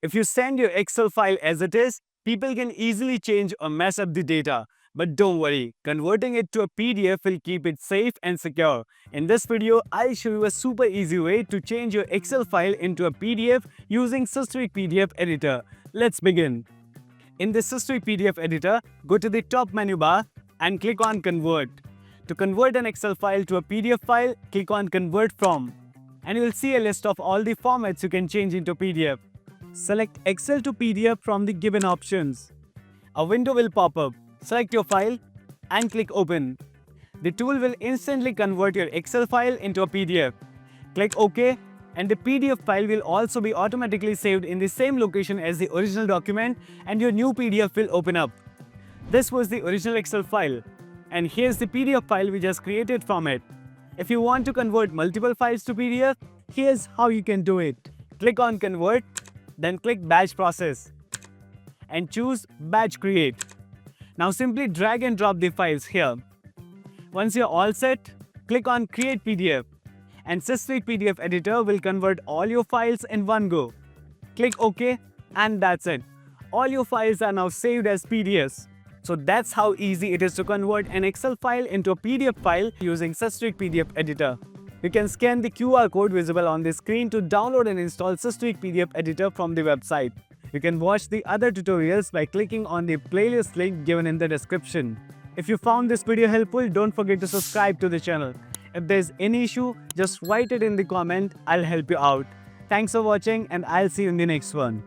If you send your Excel file as it is, people can easily change or mess up the data. But don't worry, converting it to a PDF will keep it safe and secure. In this video, I'll show you a super easy way to change your Excel file into a PDF using Systweak PDF Editor. Let's begin. In the Systweak PDF Editor, go to the top menu bar and click on Convert. To convert an Excel file to a PDF file, click on Convert From. And you will see a list of all the formats you can change into PDF. Select Excel to PDF from the given options. A window will pop up. Select your file and click Open. The tool will instantly convert your Excel file into a PDF. Click OK, and the PDF file will also be automatically saved in the same location as the original document, and your new PDF will open up. This was the original Excel file, and here's the PDF file we just created from it. If you want to convert multiple files to PDF, here's how you can do it. Click on Convert, then click Batch Process and choose Batch Create. Now simply drag and drop the files here. Once you're all set, click on Create PDF, and Systweak PDF Editor will convert all your files in one go. Click OK, and that's it. All your files are now saved as PDFs. So that's how easy it is to convert an Excel file into a PDF file using Systweak PDF Editor. You can scan the QR code visible on the screen to download and install Systweak PDF Editor from the website. You can watch the other tutorials by clicking on the playlist link given in the description. If you found this video helpful, don't forget to subscribe to the channel. If there's any issue, just write it in the comment, I'll help you out. Thanks for watching, and I'll see you in the next one.